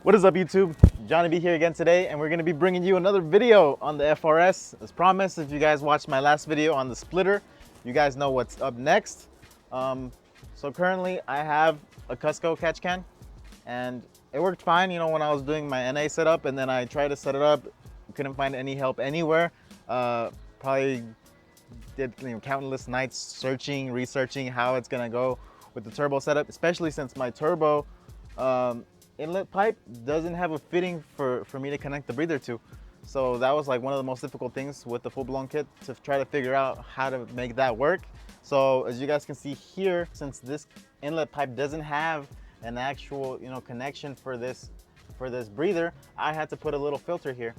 What is up, YouTube? Johnny B here again today, and we're going to be bringing you another video on the FRS. As promised, if you guys watched my last video on the splitter, you guys know what's up next. So currently I have a Cusco catch can, and it worked fine, when I was doing my NA setup, and then I tried to set it up, couldn't find any help anywhere. Probably did countless nights searching, researching how it's gonna go with the turbo setup, especially since my turbo inlet pipe doesn't have a fitting for me to connect the breather to. So that was like one of the most difficult things with the full-blown kit, to try to figure out how to make that work. So as you guys can see here, since this inlet pipe doesn't have an actual connection for this breather, I had to put a little filter here.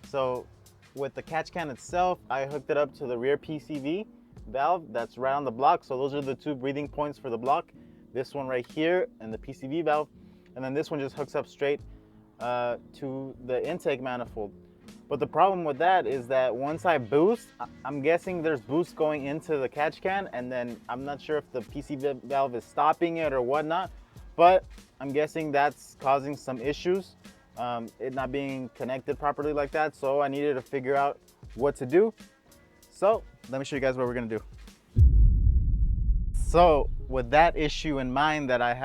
So with the catch can itself, I hooked it up to the rear PCV valve that's right on the block. So those are the two breathing points for the block. This one right here and the PCV valve. And then this one just hooks up straight to the intake manifold. But the problem with that is that once I boost, I'm guessing there's boost going into the catch can, and then I'm not sure if the PCV valve is stopping it or whatnot, but I'm guessing that's causing some issues, it not being connected properly like that. So I needed to figure out what to do. So let me show you guys what we're gonna do. So with that issue in mind that I've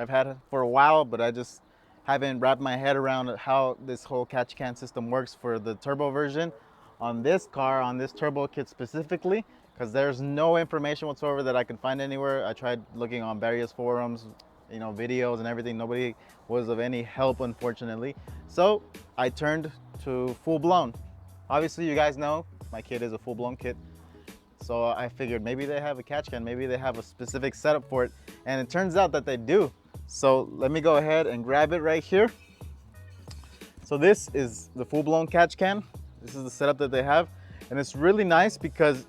had for a while, but I just haven't wrapped my head around how this whole catch can system works for the turbo version on this car, on this turbo kit specifically, because there's no information whatsoever that I can find anywhere. I tried looking on various forums, videos and everything. Nobody was of any help, unfortunately. So I turned to full-blown. Obviously, you guys know my kit is a full-blown kit. So I figured maybe they have a catch can, maybe they have a specific setup for it. And it turns out that they do. So let me go ahead and grab it right here. So this is the full-blown catch can. This is the setup that they have. And it's really nice because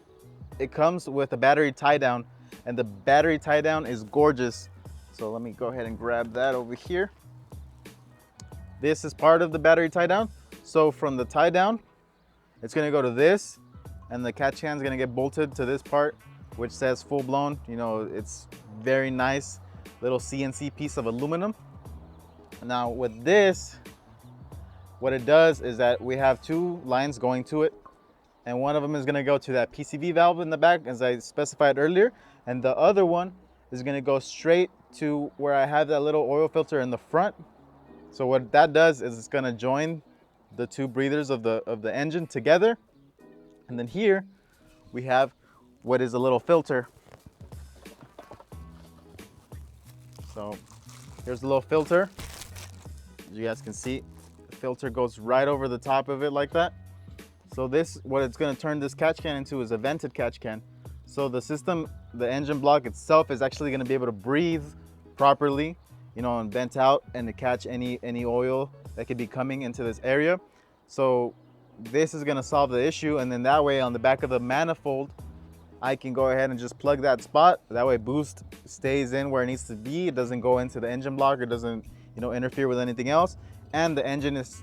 it comes with a battery tie down, and the battery tie down is gorgeous. So let me go ahead and grab that over here. This is part of the battery tie down. So from the tie down, it's gonna go to this, and the catch can is gonna get bolted to this part, which says full-blown. It's very nice little CNC piece of aluminum. Now with this, what it does is that we have two lines going to it, and one of them is going to go to that PCV valve in the back, as I specified earlier, and the other one is going to go straight to where I have that little oil filter in the front. So what that does is it's going to join the two breathers of the engine together, and then here we have what is a little filter. So here's the little filter. As you guys can see, the filter goes right over the top of it like that. So this, what it's gonna turn this catch can into is a vented catch can. So the system, the engine block itself, is actually gonna be able to breathe properly, and vent out and to catch any oil that could be coming into this area. So this is gonna solve the issue, and then that way on the back of the manifold, I can go ahead and just plug that spot. That way boost stays in where it needs to be. It doesn't go into the engine block. It doesn't, interfere with anything else. And the engine is,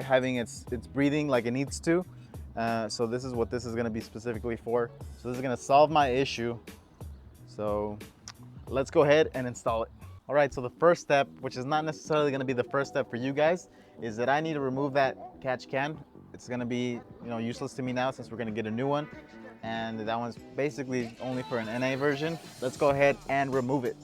having its breathing like it needs to. So this is what this is gonna be specifically for. So this is gonna solve my issue. So let's go ahead and install it. All right, so the first step, which is not necessarily gonna be the first step for you guys, is that I need to remove that catch can. It's gonna be, useless to me now since we're gonna get a new one. And that one's basically only for an NA version. Let's go ahead and remove it.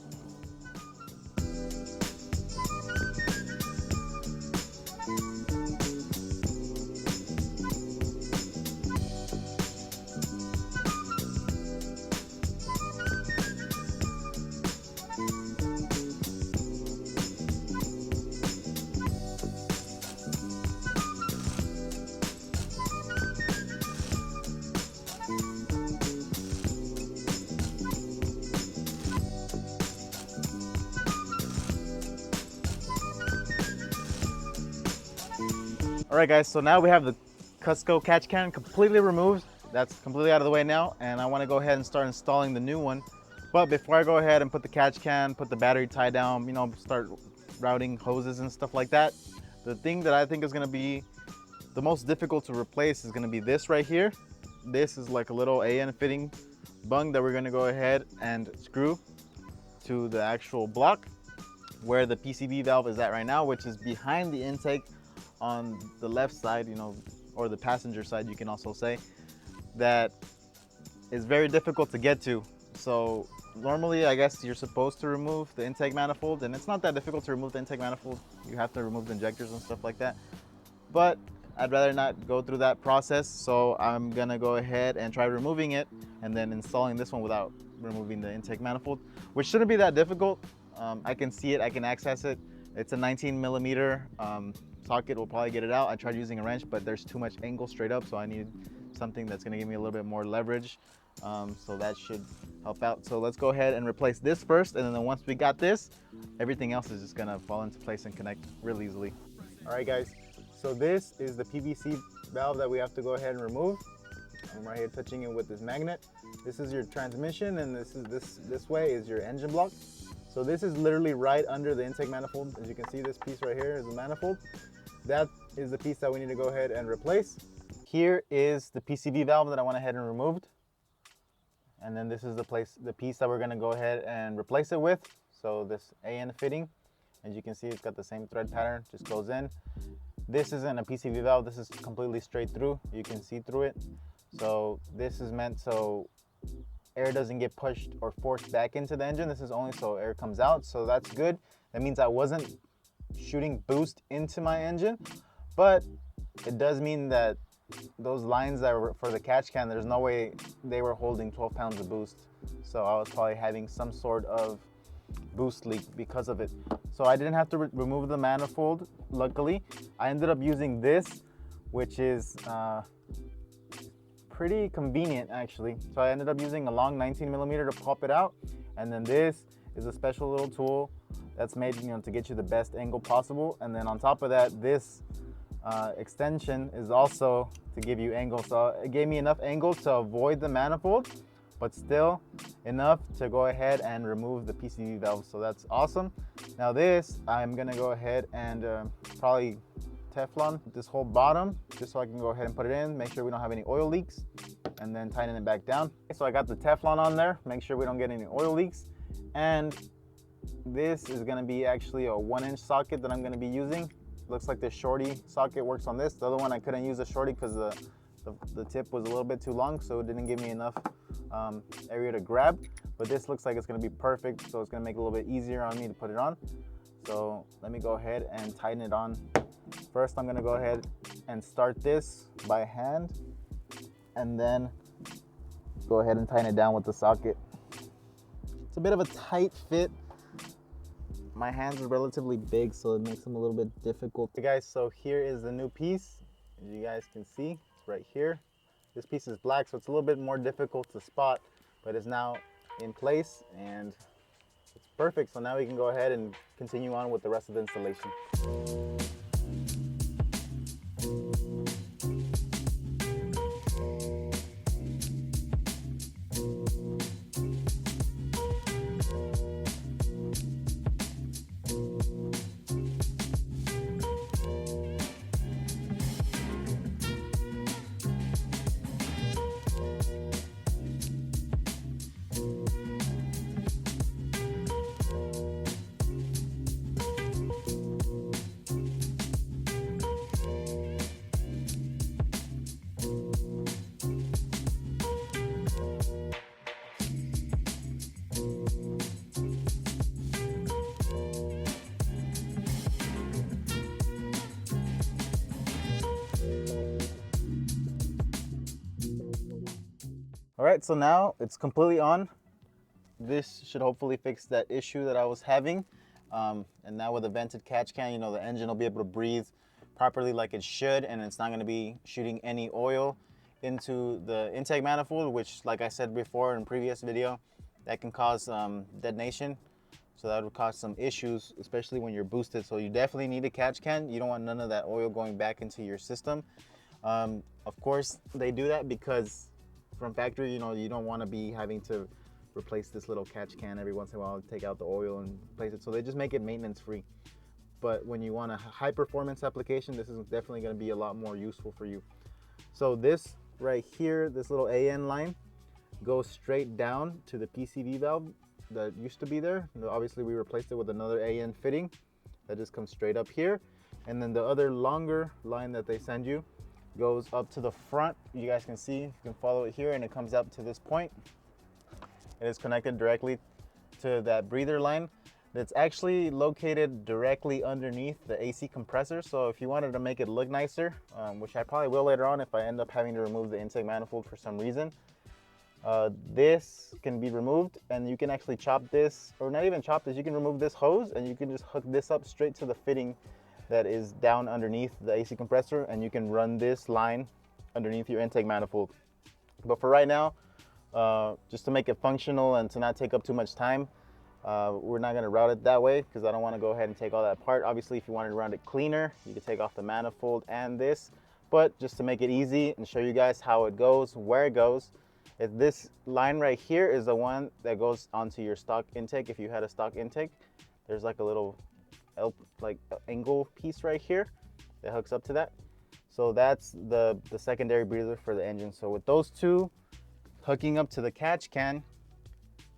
All right, guys, so now we have the Cusco catch can completely removed. That's completely out of the way now, and I want to go ahead and start installing the new one. But before I go ahead and put the catch can, put the battery tie down, start routing hoses and stuff like that, the thing that I think is going to be the most difficult to replace is going to be this right here. This is like a little AN fitting bung that we're going to go ahead and screw to the actual block. where the PCV valve is at right now, which is behind the intake on the left side, you know, or the passenger side, you can also say, that is very difficult to get to. So normally, I guess you're supposed to remove the intake manifold, and it's not that difficult to remove the intake manifold. You have to remove the injectors and stuff like that. But I'd rather not go through that process, so I'm gonna go ahead and try removing it and then installing this one without removing the intake manifold, which shouldn't be that difficult. I can see it, I can access it. It's a 19 millimeter socket, will probably get it out. I tried using a wrench, but there's too much angle straight up, so I need something that's gonna give me a little bit more leverage. So that should help out. So let's go ahead and replace this first, and then once we got this, everything else is just gonna fall into place and connect real easily. All right, guys. So this is the PVC valve that we have to go ahead and remove. I'm right here touching it with this magnet. This is your transmission, and this way is your engine block. So this is literally right under the intake manifold. As you can see, this piece right here is the manifold. That is the piece that we need to go ahead and replace. Here is the PCV valve that I went ahead and removed. And then this is the piece that we're gonna go ahead and replace it with. So this AN fitting, as you can see, it's got the same thread pattern, just goes in. This isn't a PCV valve, this is completely straight through. You can see through it. So this is meant so air doesn't get pushed or forced back into the engine. This is only so air comes out, so that's good. That means I wasn't shooting boost into my engine, but it does mean that those lines that were for the catch can, there's no way they were holding 12 pounds of boost. So I was probably having some sort of boost leak because of it. So I didn't have to remove the manifold, luckily. I ended up using this, which is pretty convenient actually. So I ended up using a long 19 millimeter to pop it out. And then this is a special little tool that's made, you know, to get you the best angle possible. And then on top of that, this extension is also to give you angle. So it gave me enough angle to avoid the manifold, but still enough to go ahead and remove the PCV valve. So that's awesome. Now this, I'm gonna go ahead and probably Teflon this whole bottom, just so I can go ahead and put it in, make sure we don't have any oil leaks, and then tighten it back down. So I got the Teflon on there, make sure we don't get any oil leaks. And this is gonna be actually a 1-inch socket that I'm gonna be using. Looks like the shorty socket works on this. The other one I couldn't use the shorty because the tip was a little bit too long, so it didn't give me enough area to grab. But this looks like it's gonna be perfect, so it's gonna make it a little bit easier on me to put it on. So let me go ahead and tighten it on. First, I'm gonna go ahead and start this by hand, and then go ahead and tighten it down with the socket. It's a bit of a tight fit. My hands are relatively big, so it makes them a little bit difficult. Okay guys, so here is the new piece. As you guys can see, it's right here. This piece is black, so it's a little bit more difficult to spot, but it's now in place and it's perfect. So now we can go ahead and continue on with the rest of the installation. All right, so now it's completely on. This should hopefully fix that issue that I was having. And now with a vented catch can, you know, the engine will be able to breathe properly like it should, and it's not gonna be shooting any oil into the intake manifold, which, like I said before in previous video, that can cause detonation. So that would cause some issues, especially when you're boosted. So you definitely need a catch can. You don't want none of that oil going back into your system. Of course, they do that because from factory, you know, you don't want to be having to replace this little catch can every once in a while, take out the oil and replace it. So they just make it maintenance free. But when you want a high performance application, this is definitely going to be a lot more useful for you. So this right here, this little AN line goes straight down to the PCV valve. that used to be there. Obviously we replaced it with another AN fitting that just comes straight up here. And then the other longer line that they send you goes up to the front. You guys can see, you can follow it here, and it comes up to this point. It is connected directly to that breather line that's actually located directly underneath the AC compressor. So if you wanted to make it look nicer, which I probably will later on if I end up having to remove the intake manifold for some reason, this can be removed, and you can actually chop this, or not even chop this, you can remove this hose and you can just hook this up straight to the fitting that is down underneath the AC compressor, and you can run this line underneath your intake manifold. But for right now, just to make it functional and to not take up too much time, we're not going to route it that way because I don't want to go ahead and take all that apart. Obviously, if you wanted to route it cleaner, you could take off the manifold and this, but just to make it easy and show you guys how it goes, where it goes, this line right here is the one that goes onto your stock intake. If you had a stock intake, there's like a little angle piece right here that hooks up to that. So that's the secondary breather for the engine. So with those two hooking up to the catch can,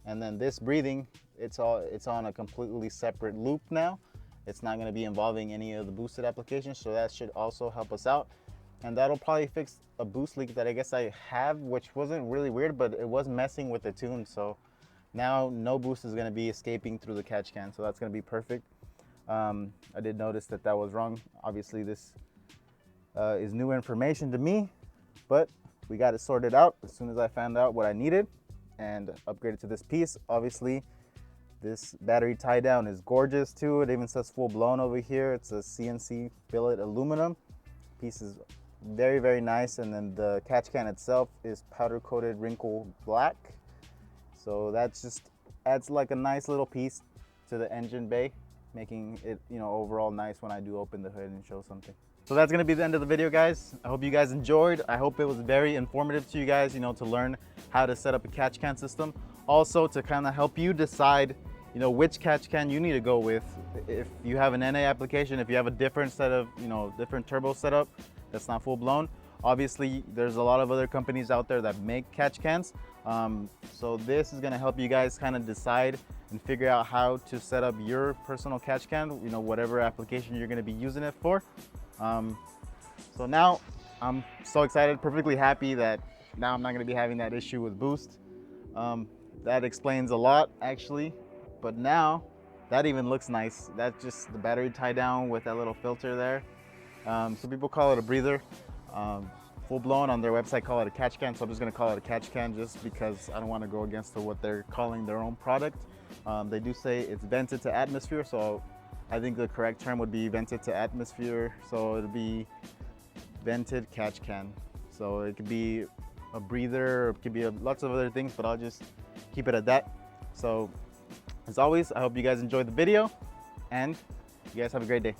and then this breathing, it's on a completely separate loop now. It's not going to be involving any of the boosted applications, so that should also help us out. And that'll probably fix a boost leak that I guess I have, which wasn't really weird, but it was messing with the tune. So now no boost is going to be escaping through the catch can, so that's going to be perfect. I did notice that was wrong. Obviously this is new information to me, but we got it sorted out as soon as I found out what I needed and upgraded to this piece. Obviously this battery tie down is gorgeous too. It even says full blown over here. It's a CNC billet aluminum piece, is very, very nice. And then the catch can itself is powder coated wrinkle black, so that's just adds like a nice little piece to the engine bay, making it, you know, overall nice when I do open the hood and show something. So that's gonna be the end of the video, guys. I hope you guys enjoyed. I hope it was very informative to you guys, you know, to learn how to set up a catch can system. Also to kind of help you decide, you know, which catch can you need to go with. If you have an NA application, if you have a different set of, you know, different turbo setup that's not full blown. Obviously, there's a lot of other companies out there that make catch cans. So this is gonna help you guys kind of decide and figure out how to set up your personal catch can, you know, whatever application you're gonna be using it for. So now I'm so excited, perfectly happy that now I'm not gonna be having that issue with boost. That explains a lot actually, but now that even looks nice. That's just the battery tie down with that little filter there. So people call it a breather. Full blown on their website call it a catch can, so I'm just gonna call it a catch can just because I don't want to go against what they're calling their own product. They do say it's vented to atmosphere, so I think the correct term would be vented to atmosphere, so it'll be vented catch can. So it could be a breather, it could be lots of other things, but I'll just keep it at that. So as always, I hope you guys enjoyed the video, and you guys have a great day.